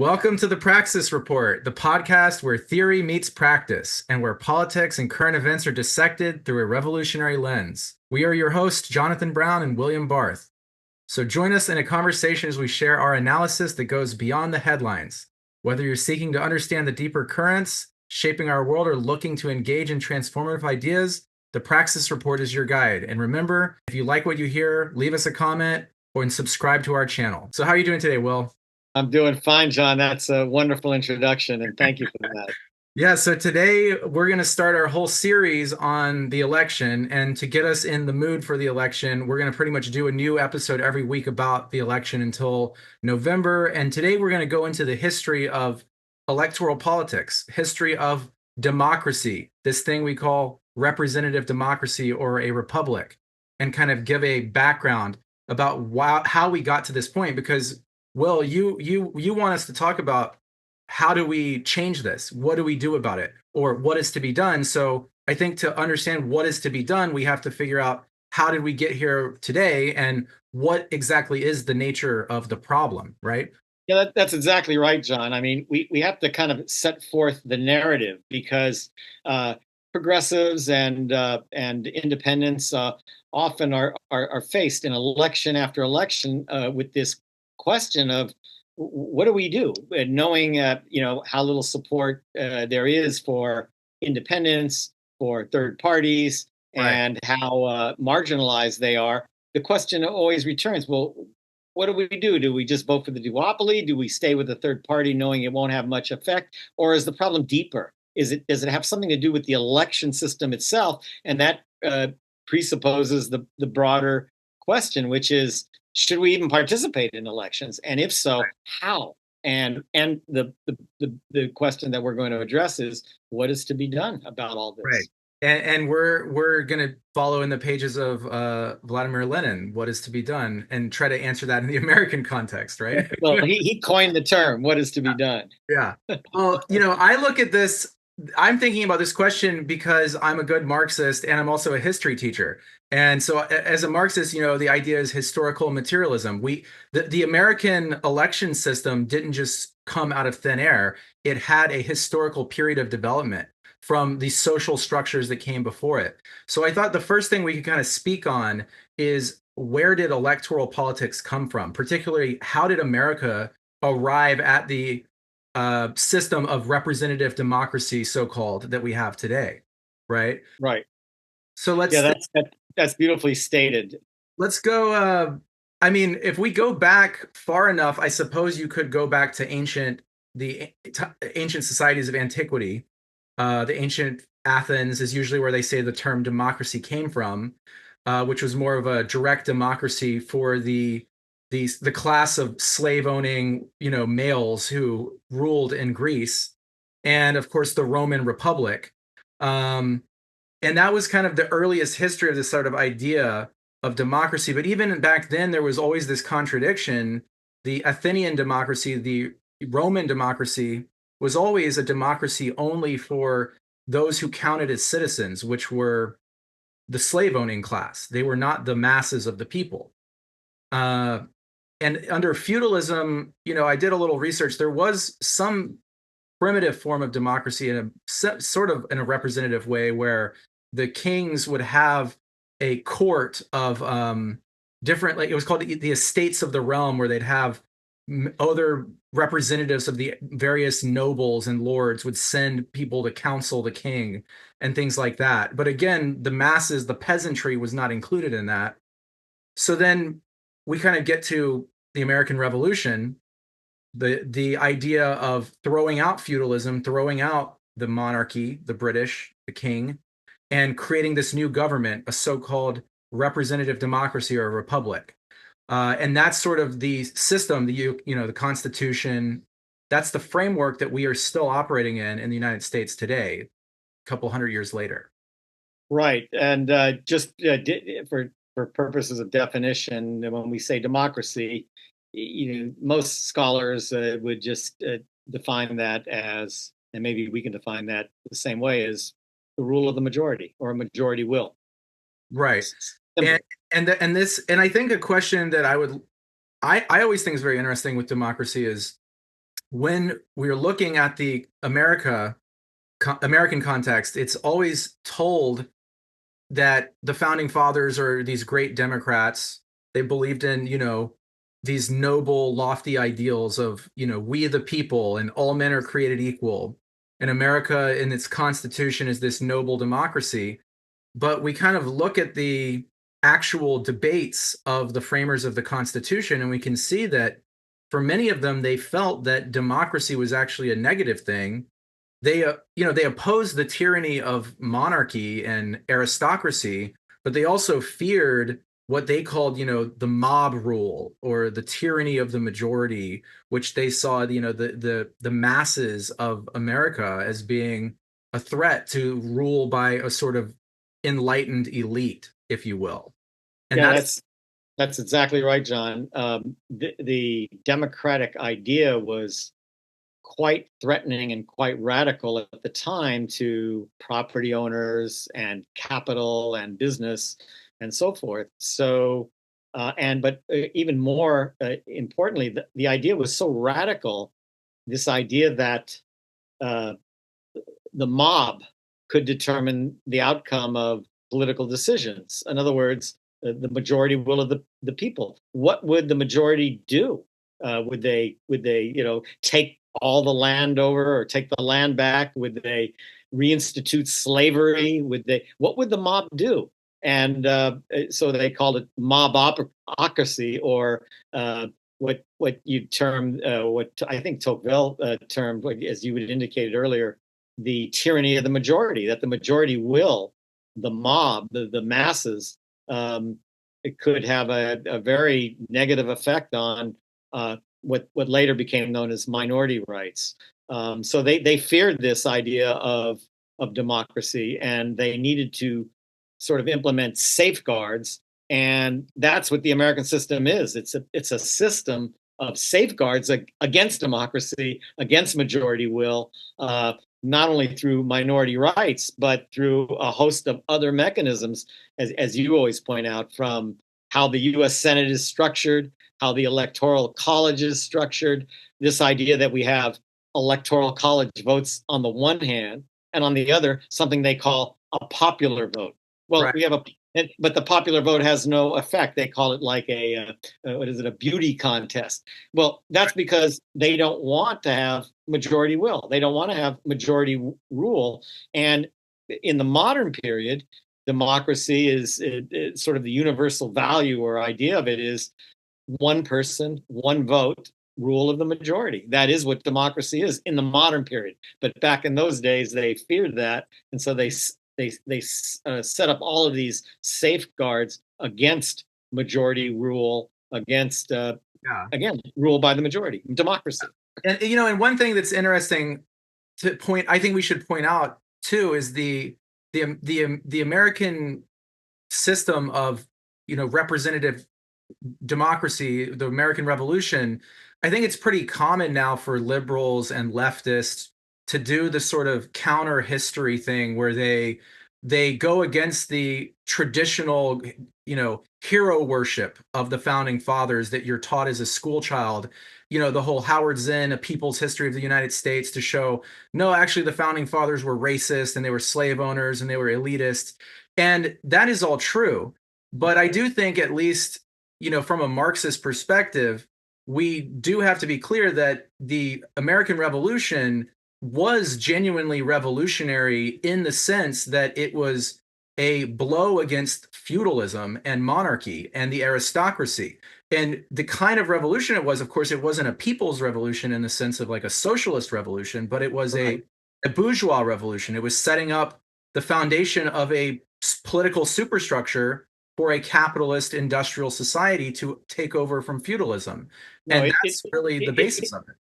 Welcome to the Praxis Report, the podcast where theory meets practice and where politics and current events are dissected through a revolutionary lens. We are your hosts, Jonathan Brown and William Barth. So join us in a conversation as we share our analysis that goes beyond the headlines. Whether you're seeking to understand the deeper currents shaping our world or looking to engage in transformative ideas, the Praxis Report is your guide. And remember, if you like what you hear, leave us a comment or subscribe to our channel. So how are you doing today, Will? I'm doing fine, John. That's a wonderful introduction, and thank you for that. Yeah, so today we're going to start our whole series on the election, and to get us in the mood for the election, we're going to pretty much do a new episode every week about the election until November. And today we're going to go into the history of electoral politics, history of democracy, this thing we call representative democracy or a republic, and kind of give a background about how we got to this point. Because, Will, you want us to talk about how do we change this? What do we do about it? Or what is to be done? So I think to understand what is to be done, we have to figure out how did we get here today and what exactly is the nature of the problem, right? Yeah, that's exactly right, John. I mean, we have to kind of set forth the narrative because progressives and independents often are faced in election after election with this question of what do we do, knowing how little support there is for independence, for third parties, Right. and how marginalized they are. The question always returns: well, what do we do? Do we just vote for the duopoly? Do we stay with the third party, knowing it won't have much effect, or is the problem deeper? Does it have something to do with the election system itself? And that presupposes the broader question, which is, should we even participate in elections? And if so, how? And the question that we're going to address is, what is to be done about all this? Right. And we're going to follow in the pages of Vladimir Lenin, what is to be done, and try to answer that in the American context, right? Well, he coined the term, what is to be done? Yeah. Well, I look at this, I'm thinking about this question because I'm a good Marxist and I'm also a history teacher. And so as a Marxist, the idea is historical materialism. The American election system didn't just come out of thin air. It had a historical period of development from the social structures that came before it. So I thought the first thing we could kind of speak on is, where did electoral politics come from? Particularly, how did America arrive at the system of representative democracy, so-called, that we have today, right? Right. So Yeah, that's beautifully stated. let's go. I mean, if we go back far enough, I suppose you could go back to the ancient societies of antiquity. The ancient Athens is usually where they say the term democracy came from, which was more of a direct democracy for the class of slave owning males who ruled in Greece, and of course the Roman Republic. And that was kind of the earliest history of this sort of idea of democracy. But even back then, there was always this contradiction. The Athenian democracy, the Roman democracy, was always a democracy only for those who counted as citizens, which were the slave owning class. They were not the masses of the people. And under feudalism, I did a little research. There was some primitive form of democracy in a sort of in a representative way, where the kings would have a court of different, like it was called the estates of the realm, where they'd have other representatives of the various nobles and lords would send people to counsel the king and things like that. But again, the masses, the peasantry, was not included in that. So then we kind of get to the American Revolution, the idea of throwing out feudalism, throwing out the monarchy, the British, the king, and creating this new government, a so-called representative democracy or a republic. And that's sort of the system, the Constitution. That's the framework that we are still operating in the United States today, a couple hundred years later. Right. And just for purposes of definition, when we say democracy, most scholars would just define that as, and maybe we can define that the same way, as the rule of the majority, or a majority will. Right. Simple. And I think a question that I always think is very interesting with democracy is, when we're looking at the American context, it's always told that the founding fathers are these great Democrats. They believed in, these noble, lofty ideals of, we the people and all men are created equal. And America in its constitution is this noble democracy. But we kind of look at the actual debates of the framers of the Constitution, and we can see that for many of them, they felt that democracy was actually a negative thing. They opposed the tyranny of monarchy and aristocracy, but they also feared what they called, the mob rule or the tyranny of the majority, which they saw, the masses of America as being a threat to rule by a sort of enlightened elite, if you will. And Yeah, that's that's exactly right, John. The democratic idea was quite threatening and quite radical at the time to property owners and capital and business and so forth. So, but even more importantly, the idea was so radical. This idea that uh, the mob could determine the outcome of political decisions. In other words, the majority will of the people. What would the majority do? Would they take all the land over or take the land back? Would they reinstitute slavery? What would the mob do? And so they called it mobocracy, or what you termed, what I think Tocqueville termed, as you had indicated earlier, the tyranny of the majority. That the majority will, the mob, the masses, it could have a very negative effect on what later became known as minority rights. So they feared this idea of democracy, and they needed to sort of implement safeguards. And that's what the American system is. It's a system of safeguards against democracy, against majority will, not only through minority rights, but through a host of other mechanisms, as you always point out, from how the US Senate is structured, how the Electoral College is structured, this idea that we have Electoral College votes on the one hand, and on the other, something they call a popular vote. Well, right. we have but the popular vote has no effect. They call it like what is it, a beauty contest. Well, that's because they don't want to have majority will. They don't want to have majority rule. And in the modern period, democracy is sort of the universal value or idea of it is one person, one vote, rule of the majority. That is what democracy is in the modern period. But back in those days, they feared that, and so they set up all of these safeguards against majority rule, against Yeah. again rule by the majority, democracy. And one thing that's interesting I think we should point out too, is the American system of, representative democracy, the American Revolution. I think it's pretty common now for liberals and leftists to do the sort of counter history thing where they go against the traditional, hero worship of the founding fathers that you're taught as a school child. The whole Howard Zinn, A People's History of the United States, to show, no, actually the founding fathers were racist and they were slave owners and they were elitist. And that is all true. But I do think, at least, from a Marxist perspective, we do have to be clear that the American Revolution was genuinely revolutionary in the sense that it was a blow against feudalism and monarchy and the aristocracy. And the kind of revolution it was, of course, it wasn't a people's revolution in the sense of like a socialist revolution, but it was Right. a bourgeois revolution. It was setting up the foundation of a political superstructure for a capitalist industrial society to take over from feudalism. No, And it that's really the basis of it.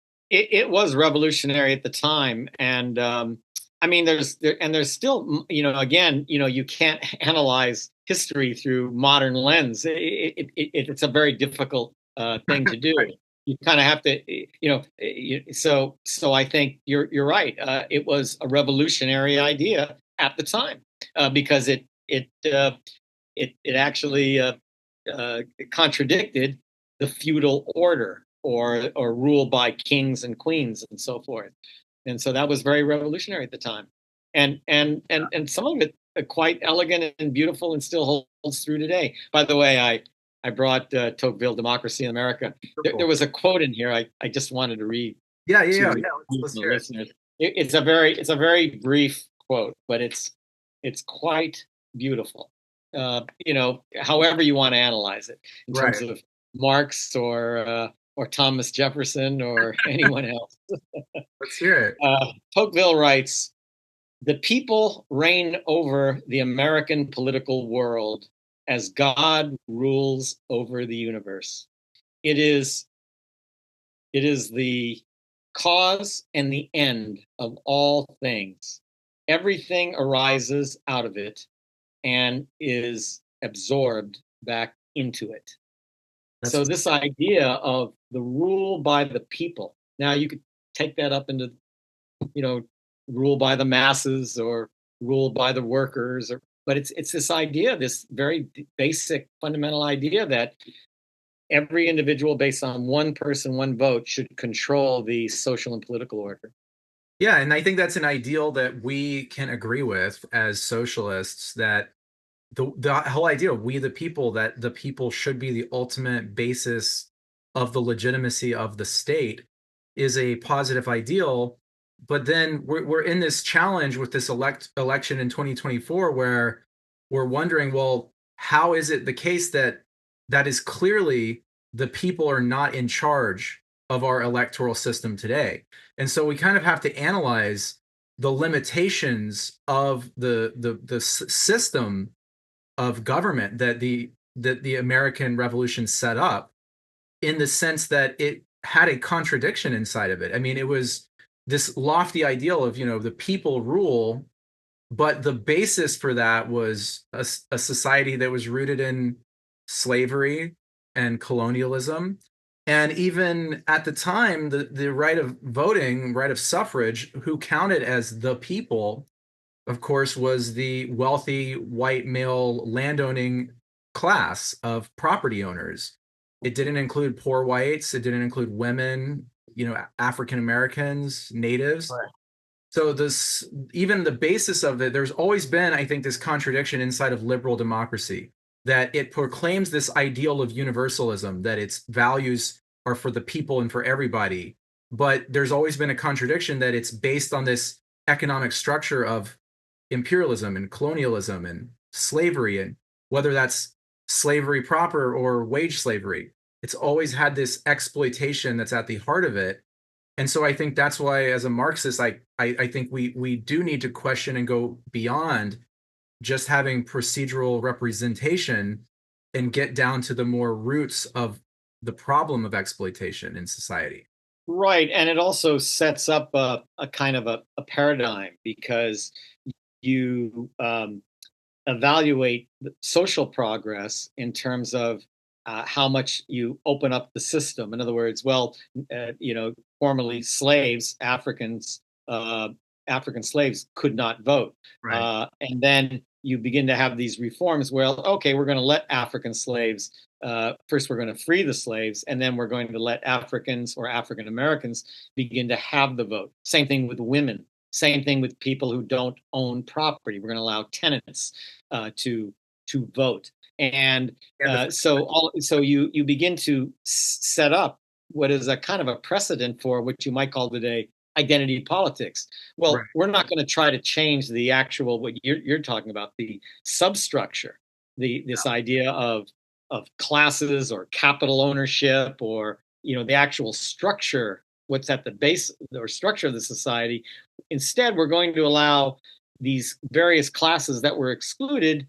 it was revolutionary at the time, and I mean, there's still, again, you can't analyze history through modern lens. It's a very difficult thing to do. Right. You kind of have to, so I think you're right. It was a revolutionary idea at the time, because it actually contradicted the feudal order, or rule by kings and queens and so forth. And so that was very revolutionary at the time, and some of it quite elegant and beautiful, and still holds through today. By the way, I brought Tocqueville, Democracy in America. There was a quote in here I just wanted to read to Let's the hear it. listeners. It's a very brief quote, but it's quite beautiful. However you want to analyze it, in terms Right. of Marx or Thomas Jefferson or anyone else. Let's hear it. Tocqueville writes, "The people reign over the American political world as God rules over the universe. It is it is the cause and the end of all things. Everything arises out of it and is absorbed back into it." That's So this idea of the rule by the people. Now you could take that up into, you know, rule by the masses or rule by the workers, or but it's this idea, this very basic fundamental idea that every individual based on one person, one vote should control the social and political order. Yeah, and I think that's an ideal that we can agree with as socialists, that the whole idea of we the people, that the people should be the ultimate basis of the legitimacy of the state, is a positive ideal. But then we're in this challenge with this election in 2024, where we're wondering, well, how is it the case that that is clearly the people are not in charge of our electoral system today? And so we kind of have to analyze the limitations of the system of government that the American Revolution set up, in the sense that it had a contradiction inside of it. I mean, it was this lofty ideal of, the people rule, but the basis for that was a society that was rooted in slavery and colonialism. And even at the time, the right of voting, right of suffrage, who counted as the people, of course, was the wealthy white male landowning class of property owners. It didn't include poor whites. It didn't include women, African Americans, natives. Right. So this, even the basis of it, there's always been, I think, this contradiction inside of liberal democracy, that it proclaims this ideal of universalism, that its values are for the people and for everybody. But there's always been a contradiction that it's based on this economic structure of imperialism and colonialism and slavery, and whether that's slavery proper or wage slavery, it's always had this exploitation that's at the heart of it. And so I think that's why, as a Marxist, I think we do need to question and go beyond just having procedural representation, and get down to the more roots of the problem of exploitation in society. Right, and it also sets up a kind of a paradigm, because you evaluate social progress in terms of how much you open up the system. In other words, well, formerly slaves, African slaves could not vote, Right. and then you begin to have these reforms. Well, okay, we're going to let African slaves. First, we're going to free the slaves, and then we're going to let Africans or African Americans begin to have the vote. Same thing with women. Same thing with people who don't own property. We're going to allow tenants to vote, and And the, so you begin to set up what is a kind of a precedent for what you might call today identity politics. right. Well, we're not going to try to change the actual, what you're talking about, the substructure, this idea of classes or capital ownership, or the actual structure, what's at the base or structure of the society. Instead, we're going to allow these various classes that were excluded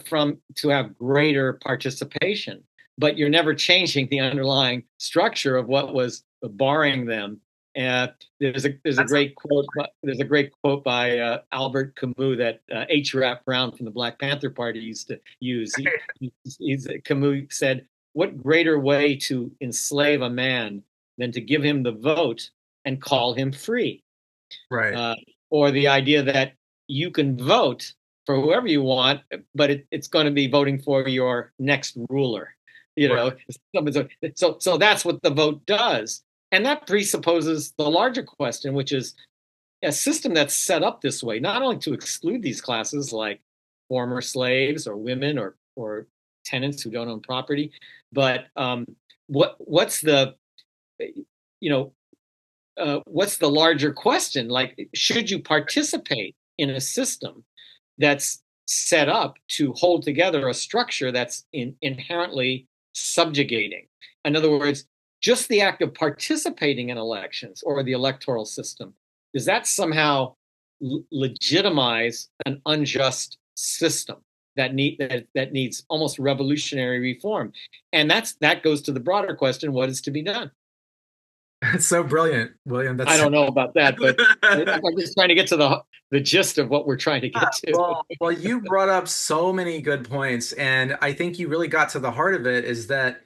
from to have greater participation. But you're never changing the underlying structure of what was barring them. There's a That's great quote. There's a great quote by Albert Camus that H. Rap Brown from the Black Panther Party used to use. Camus said, "What greater way to enslave a man than to give him the vote and call him free?" right. Or the idea that you can vote for whoever you want, but it's going to be voting for your next ruler. You Right. know, so that's what the vote does, and that presupposes the larger question, which is a system that's set up this way, not only to exclude these classes like former slaves or women or tenants who don't own property, but what's the you know what's the larger question? Like, should you participate in a system that's set up to hold together a structure that's inherently subjugating? In other words, just the act of participating in elections or the electoral system, does that somehow legitimize an unjust system that needs almost revolutionary reform? And that goes to the broader question: what is to be done? That's so brilliant, William. I That's don't know about that, but I'm just trying to get to the gist of what we're trying to get to. well, you brought up so many good points, and I think you really got to the heart of it. Is that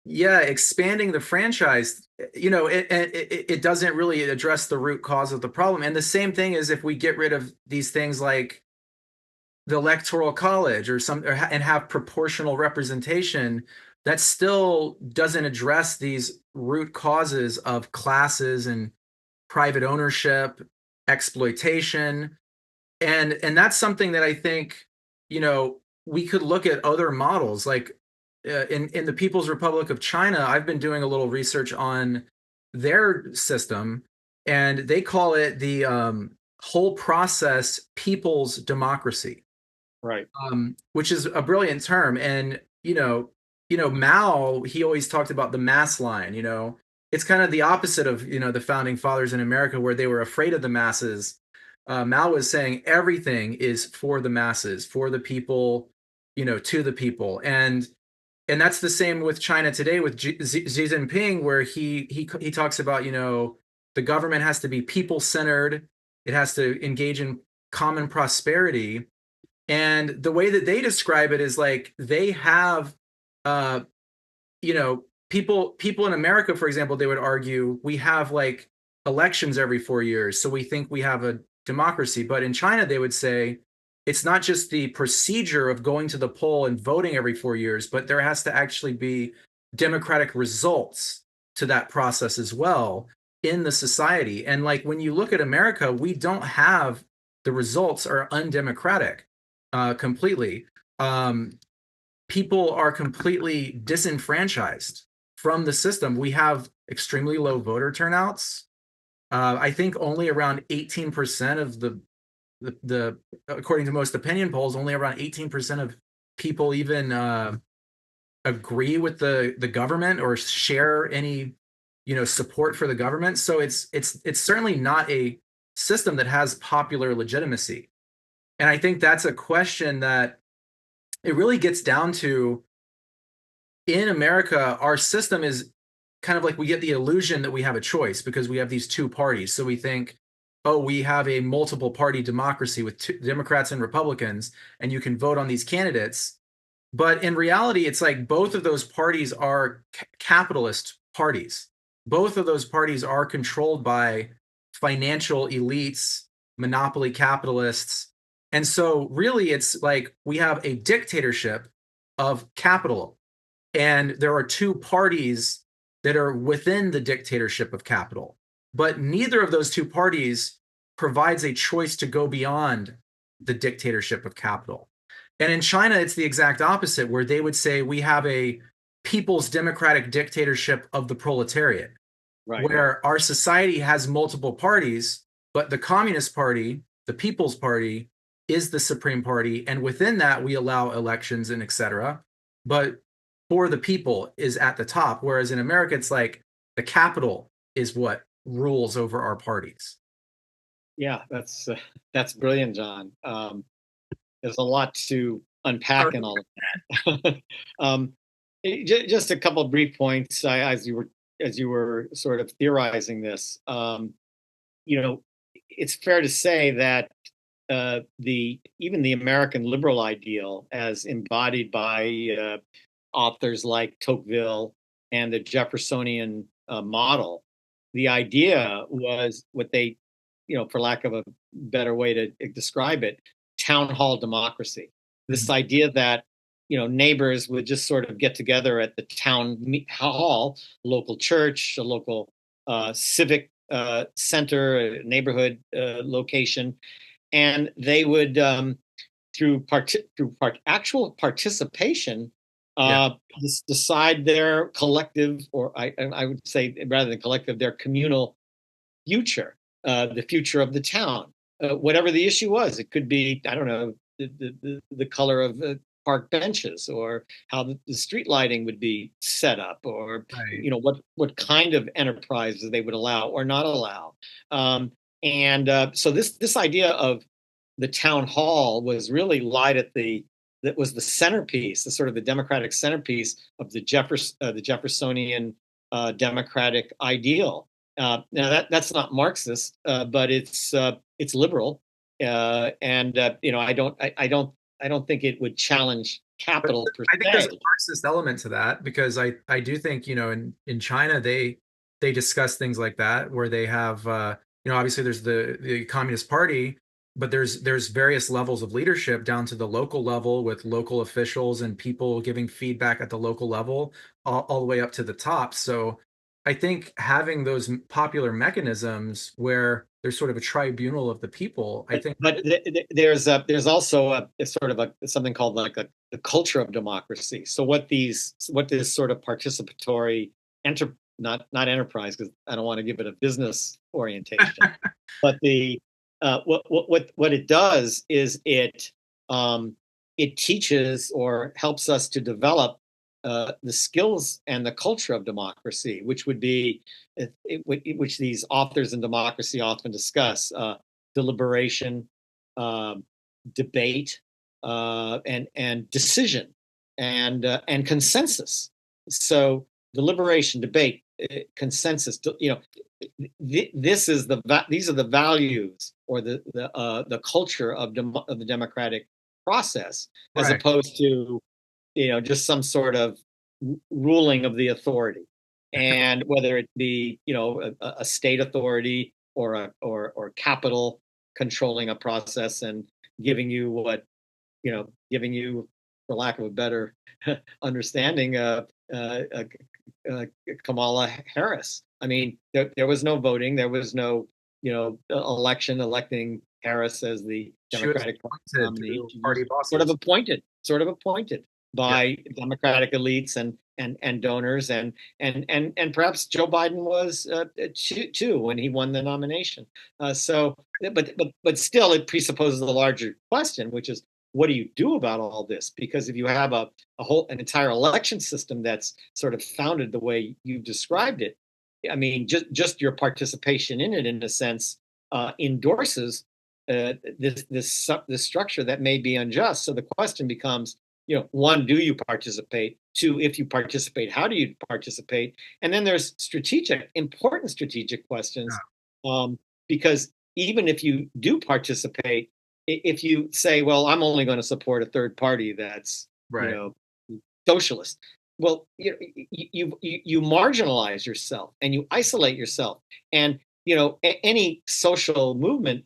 yeah, expanding the franchise, it doesn't really address the root cause of the problem. And the same thing is if we get rid of these things like the electoral college and have proportional representation, that still doesn't address these root causes of classes and private ownership, exploitation, and that's something that I think we could look at other models like in the People's Republic of China. I've been doing a little research on their system, and they call it the whole process people's democracy, Right. which is a brilliant term. And Mao, he always talked about the mass line. It's kind of the opposite of the founding fathers in America, where they were afraid of the masses. Mao was saying everything is for the masses, for the people, to the people, and that's the same with China today with Xi Jinping, where he talks about the government has to be people centered, it has to engage in common prosperity, and the way that they describe it is like they have uh people in America, for example, they would argue we have like elections every 4 years, so we think we have a democracy. But in China, they would say it's not just the procedure of going to the poll and voting every 4 years, but there has to actually be democratic results to that process as well in the society. And like when you look at America, we don't have, the results are undemocratic completely. People are completely disenfranchised from the system. We have extremely low voter turnouts. I think only around 18% of the according to most opinion polls, only around 18% of people even agree with the government or share any support for the government. So it's certainly not a system that has popular legitimacy. And I think that's a question that it really gets down to. In America, our system is kind of like we get the illusion that we have a choice because we have these two parties. So we think, oh, we have a multiple party democracy with Democrats and Republicans, and you can vote on these candidates. But in reality, it's like both of those parties are capitalist parties. Both of those parties are controlled by financial elites, monopoly capitalists. And so, really, it's like we have a dictatorship of capital, and there are two parties that are within the dictatorship of capital. But neither of those two parties provides a choice to go beyond the dictatorship of capital. And in China, it's the exact opposite, where they would say we have a people's democratic dictatorship of the proletariat, Right. where our society has multiple parties, but the Communist Party, the People's Party, is the supreme party. And within that, we allow elections and et cetera. But for the people is at the top. Whereas in America, it's like the capital is what rules over our parties. Yeah, that's brilliant, John. There's a lot to unpack in all of that. Just a couple of brief points as you were sort of theorizing this. You know, it's fair to say that the even the American liberal ideal, as embodied by authors like Tocqueville and the Jeffersonian model, the idea was what they, for lack of a better way to describe it, town hall democracy. This Mhm. idea that neighbors would just sort of get together at the town hall, local church, a local civic center, a neighborhood location, and they would actual participation Yeah. uh, decide their collective, or I would say rather than collective, their communal future, the future of the town, whatever the issue was. It could be, I don't know, the color of park benches, or how the street lighting would be set up, or Right. what kind of enterprises they would allow or not allow. And so this idea of the town hall was really light at the that was the centerpiece, the sort of the democratic centerpiece of the Jeffersonian democratic ideal. Now that's not Marxist, but it's liberal, and I don't think it would challenge But capital per I think there's se. a Marxist element to that because I do think, in China they discuss things like that where they have obviously there's the Communist Party, but there's various levels of leadership down to the local level with local officials and people giving feedback at the local level all the way up to the top. So I think having those popular mechanisms where there's sort of a tribunal of the people, I think. But there's also a sort of something called like a culture of democracy. So what this sort of participatory not enterprise, because I don't want to give it a business orientation, but the what it does is it teaches or helps us to develop the skills and the culture of democracy, which would be which these authors in democracy often discuss: deliberation, um, debate, and decision, and consensus. So deliberation, debate, consensus. This is these are the values, or the culture of the democratic process, as Right. opposed to just some sort of ruling of the authority, and whether it be a state authority, or or capital controlling a process and giving you giving you, for lack of a better understanding, uh, uh, Kamala Harris. I mean, there was no voting, there was no election electing Harris as the She was Democratic appointed nominee. through She party was bosses. sort of appointed Yeah. by Democratic elites and donors, and perhaps Joe Biden was too, when he won the nomination. So, but still, it presupposes a larger question, which is, what do you do about all this? Because if you have an entire election system that's sort of founded the way you described it, I mean, just your participation in it, in a sense, endorses this structure that may be unjust. So the question becomes, one, do you participate? Two, if you participate, how do you participate? And then there's important strategic questions, Yeah. um, because even if you do participate, if you say, well, I'm only going to support a third party that's you Right. know socialist, well, you marginalize yourself and you isolate yourself, and any social movement,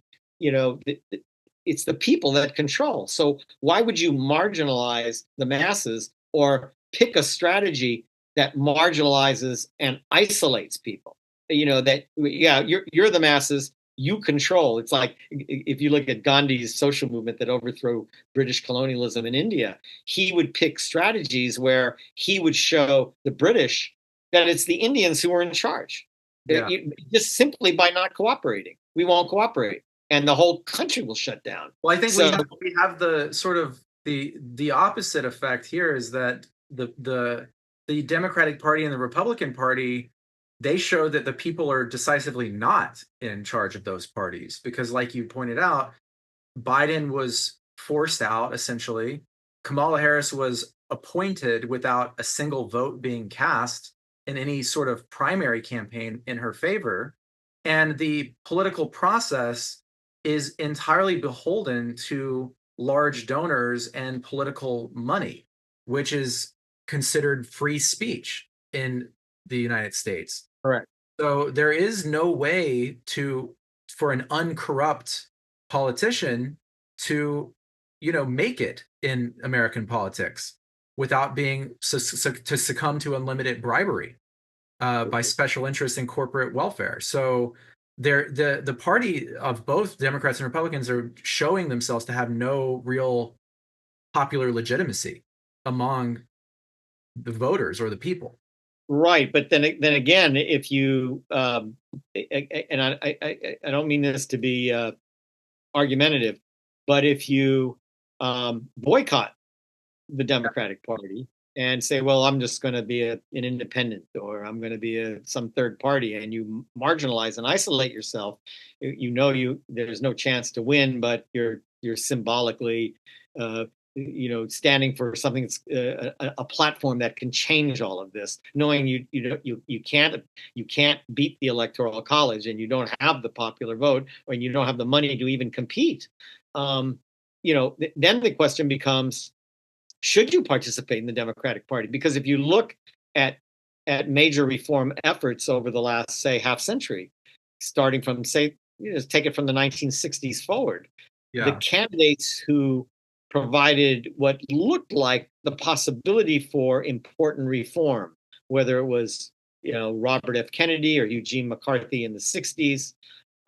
it's the people that control. So why would you marginalize the masses, or pick a strategy that marginalizes and isolates people? That, yeah, you're the masses, you control. It's like, if you look at Gandhi's social movement that overthrew British colonialism in India, he would pick strategies where he would show the British that it's the Indians who are in charge. Yeah. Just simply by not cooperating, we won't cooperate, and the whole country will shut down. Well, I think So we have the sort of the opposite effect here is that the Democratic Party and the Republican Party, they show that the people are decisively not in charge of those parties because, like you pointed out, Biden was forced out essentially. Kamala Harris was appointed without a single vote being cast in any sort of primary campaign in her favor. And the political process is entirely beholden to large donors and political money, which is considered free speech in the United States. correct. So there is no way for an uncorrupt politician to, make it in American politics. without being to succumb to unlimited bribery by special interests in corporate welfare. So the party of both Democrats and Republicans are showing themselves to have no real popular legitimacy among the voters or the people. Right, but then again, if you and I don't mean this to be argumentative, but if you boycott the Democratic Party and say, well, I'm just going to be an independent, or I'm going to be some third party, and you marginalize and isolate yourself, there's no chance to win, but you're symbolically uh, standing for something that's a platform that can change all of this, knowing you can't beat the electoral college, and you don't have the popular vote, or you don't have the money to even compete. Then the question becomes, should you participate in the Democratic Party? Because if you look at major reform efforts over the last, say, half century, starting from, say, take it from the 1960s forward, the Yeah. candidates who provided what looked like the possibility for important reform, whether it was Robert F. Kennedy or Eugene McCarthy in the 60s,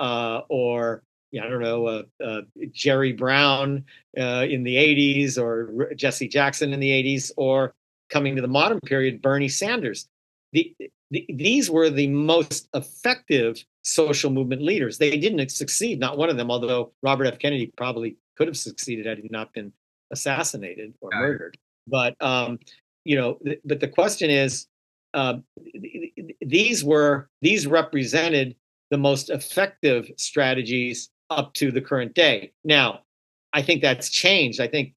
or I don't know, Jerry Brown in the 80s, or Jesse Jackson in the 80s, or coming to the modern period, Bernie Sanders. These were the most effective social movement leaders. They didn't succeed, not one of them, although Robert F. Kennedy probably could have succeeded had he not been assassinated or murdered. But but the question is, uh, these represented the most effective strategies up to the current day. Now, I think that's changed. I think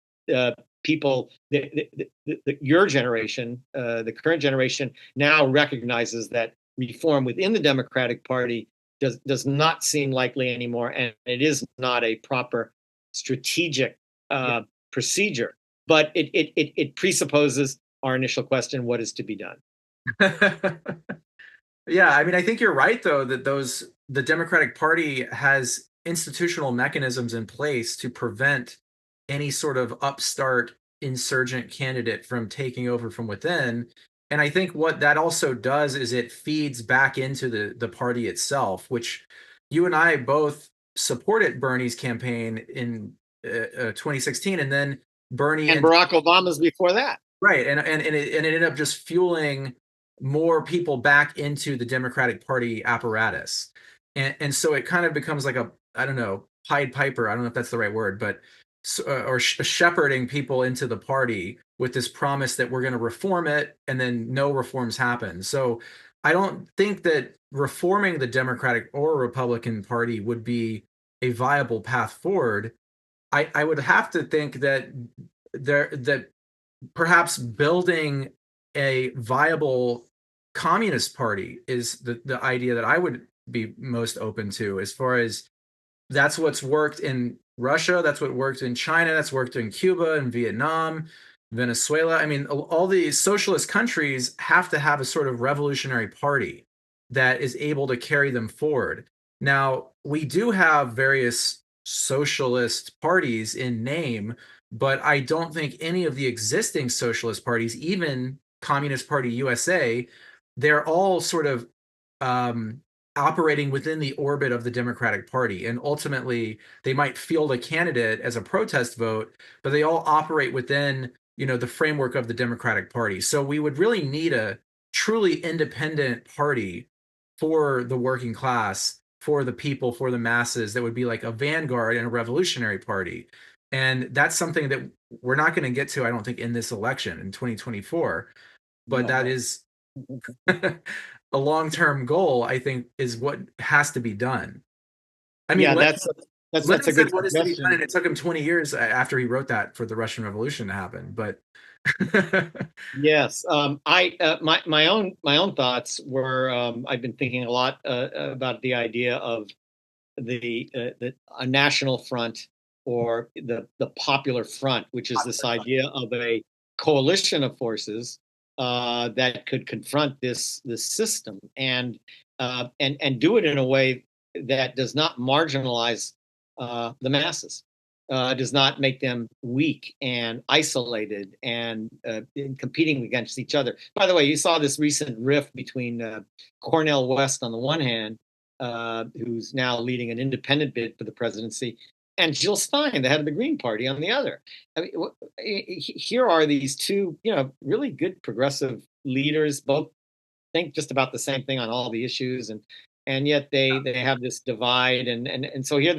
people, your generation, the current generation, now recognizes that reform within the Democratic Party does not seem likely anymore, and it is not a proper strategic procedure. But it presupposes our initial question: what is to be done? Yeah, I mean, I think you're right though that the Democratic Party has institutional mechanisms in place to prevent any sort of upstart insurgent candidate from taking over from within. And I think what that also does is it feeds back into the party itself, which you and I both supported Bernie's campaign in 2016, and then Bernie And and Barack Obama's before that. right, and it ended up just fueling more people back into the Democratic Party apparatus, and so it kind of becomes like a, I don't know, Pied Piper. I don't know if that's the right word, but or shepherding people into the party with this promise that we're going to reform it, and then no reforms happen. So I don't think that reforming the Democratic or Republican Party would be a viable path forward. I would have to think that that perhaps building a viable communist party is the idea that I would be most open to, as far as that's what's worked in Russia, that's what worked in China, that's worked in Cuba and Vietnam, Venezuela. I mean, all these socialist countries have to have a sort of revolutionary party that is able to carry them forward. Now, we do have various socialist parties in name, but I don't think any of the existing socialist parties, even Communist Party USA, they're all sort of um, operating within the orbit of the Democratic Party. And ultimately, they might field a candidate as a protest vote, but they all operate within, the framework of the Democratic Party. So we would really need a truly independent party for the working class, for the people, for the masses, that would be like a vanguard and a revolutionary party. And that's something that we're not going to get to, I don't think, in this election in 2024. But that No. is a long-term goal, I think, is what has to be done. I mean, Yeah, that's Lenin a good said what is to be done, suggestion. and it took him 20 years after he wrote that for the Russian Revolution to happen. But Yes, I my own thoughts were, I've been thinking a lot about the idea of a national front, or the popular front, which is this idea of a coalition of forces that could confront this system, and do it in a way that does not marginalize the masses. does not make them weak and isolated and competing against each other. By the way, you saw this recent rift between Cornel West on the one hand, who's now leading an independent bid for the presidency, and Jill Stein, the head of the Green Party, on the other. I mean, here are these two, really good progressive leaders, both think just about the same thing on all the issues, and yet they have this divide, and so here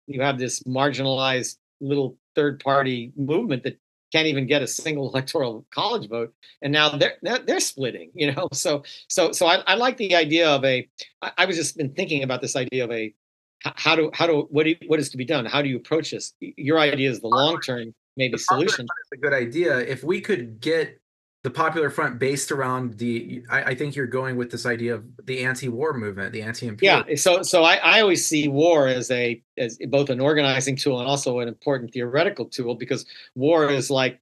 you have this marginalized little third party movement that can't even get a single electoral college vote, and now they're splitting. So I like the idea of I was just been thinking about this idea of what is to be done? How do you approach this? Your idea is the long term maybe The Popular solution. Front is a good idea. If we could get the Popular Front based around I think you're going with this idea of the anti-war movement, the Yeah, anti-imperial. so I always see war as both an organizing tool and also an important theoretical tool, because war is like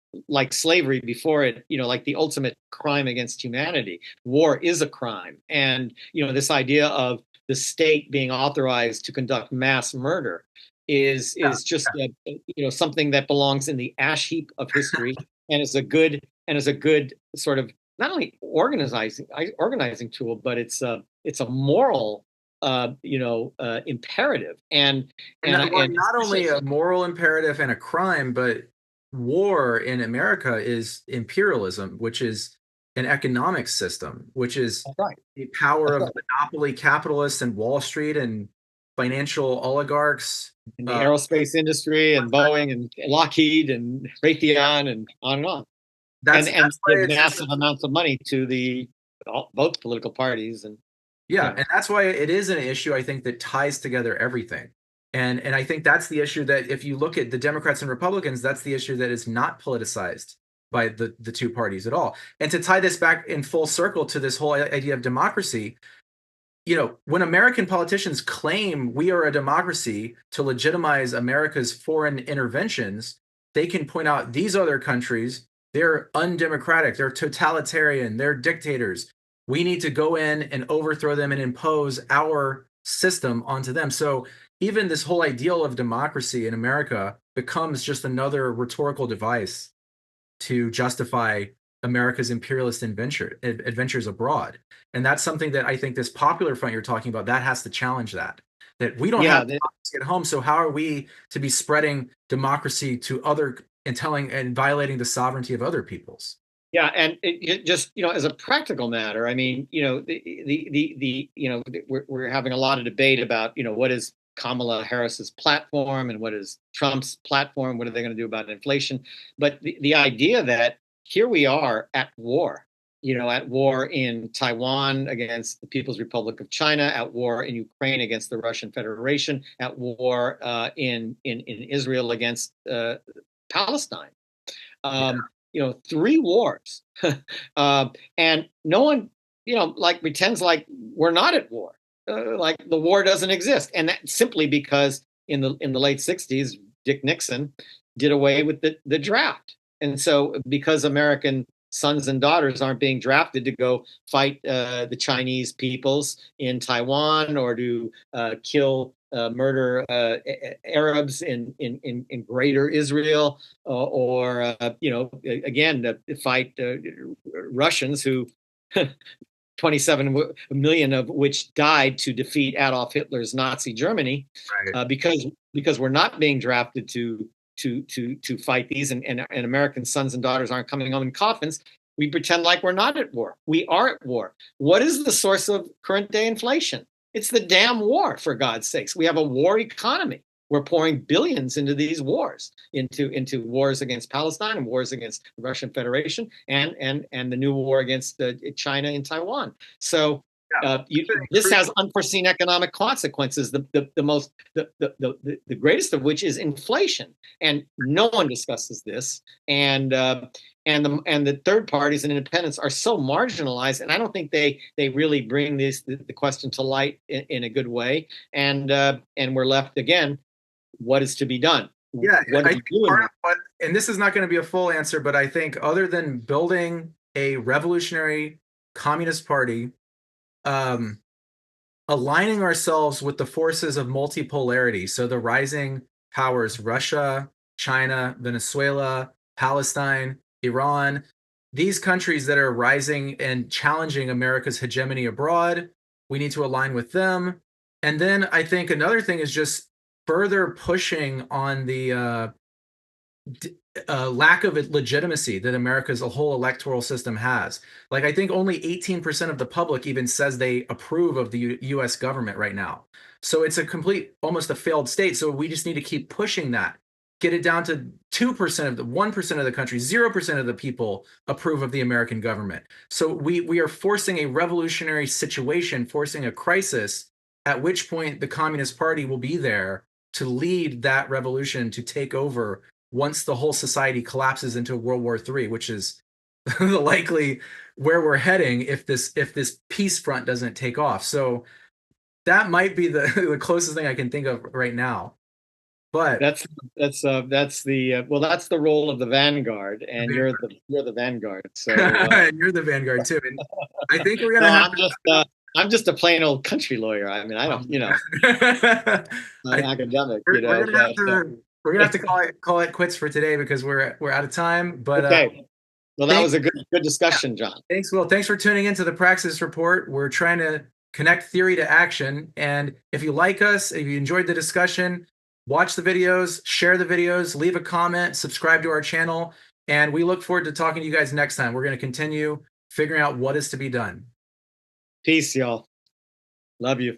slavery before it, like the ultimate crime against humanity. War is a crime, and this idea of the state being authorized to conduct mass murder Yeah, is just something that belongs in the ash heap of history, and is a good sort of not only organizing tool, but it's a moral imperative, and and not only especially, a moral imperative and a crime, but war in America is imperialism, which is an economic system, which is that's right, the power that's of right. monopoly capitalists and Wall Street and financial oligarchs. In the Uh, aerospace industry and Boeing and Lockheed and Raytheon and on, and that's why give it's massive amounts of money to both political parties, and Yeah, yeah, and that's why it is an issue, I think, that ties together everything. And I think that's the issue that if you look at the Democrats and Republicans, that's the issue that is not politicized by the two parties at all. And to tie this back in full circle to this whole idea of democracy, when American politicians claim we are a democracy to legitimize America's foreign interventions, they can point out these other countries, they're undemocratic, they're totalitarian, they're dictators. We need to go in and overthrow them and impose our system onto them. So even this whole ideal of democracy in America becomes just another rhetorical device to justify America's imperialist adventures abroad. And that's something that I think this Popular Front you're talking about, that has to challenge that. That we don't have yeah. democracy at home, so how are we to be spreading democracy to other and telling and violating the sovereignty of other peoples? Yeah, and it just as a practical matter, I mean, we're having a lot of debate about what is Kamala Harris's platform and what is Trump's platform. What are they going to do about inflation? But the idea that here we are at war in Taiwan against the People's Republic of China, at war in Ukraine against the Russian Federation, at war in Israel against Palestine. Yeah. Three wars, and no one, like pretends like we're not at war, like the war doesn't exist, and that simply because in the late '60s, Dick Nixon did away with the draft, and so because American sons and daughters aren't being drafted to go fight the Chinese peoples in Taiwan or to murder Arabs in Greater Israel, or again to fight Russians who 27 million of which died to defeat Adolf Hitler's Nazi Germany, Right. because we're not being drafted to fight these, and American sons and daughters aren't coming home in coffins. We pretend like we're not at war. We are at war. What is the source of current day inflation? It's the damn war, for God's sakes. We have a war economy. We're pouring billions into these wars, into wars against Palestine and wars against the Russian Federation, and the new war against China and Taiwan. So Yeah. this has unforeseen economic consequences. The greatest of which is inflation, and no one discusses this. And the third parties and independents are so marginalized, and I don't think they really bring the question to light in a good way. And we're left again. What is to be done? Yeah, What I do think you do in part that? of what, and this is not going to be a full answer, but I think other than building a revolutionary communist party, um, aligning ourselves with the forces of multipolarity, so the rising powers, Russia, China, Venezuela, Palestine, Iran, these countries that are rising and challenging America's hegemony abroad. We need to align with them. And then I think another thing is just further pushing on the lack of legitimacy that America's whole electoral system has. Like, I think only 18% of the public even says they approve of the US government right now. So it's a complete, almost a failed state. So we just need to keep pushing that. Get it down to 2% of the 1% of the country, 0% of the people approve of the American government. So we are forcing a revolutionary situation, forcing a crisis, at which point the Communist Party will be there to lead that revolution to take over once the whole society collapses into World War III, which is likely where we're heading if this peace front doesn't take off. So that might be the, the closest thing I can think of right now. But that's the well, that's the role of the vanguard, and the you're the vanguard. So and you're the vanguard too. And I think we're no, gonna have I'm just a plain old country lawyer. I mean, I don't, an academic, we're gonna have to we're gonna have to call it quits for today because we're out of time. But okay. Well, that was a good discussion, John. Thanks, Will. Thanks for tuning into the Praxis Report. We're trying to connect theory to action. And if you like us, if you enjoyed the discussion, watch the videos, share the videos, leave a comment, subscribe to our channel. And we look forward to talking to you guys next time. We're going to continue figuring out what is to be done. Peace, y'all. Love you.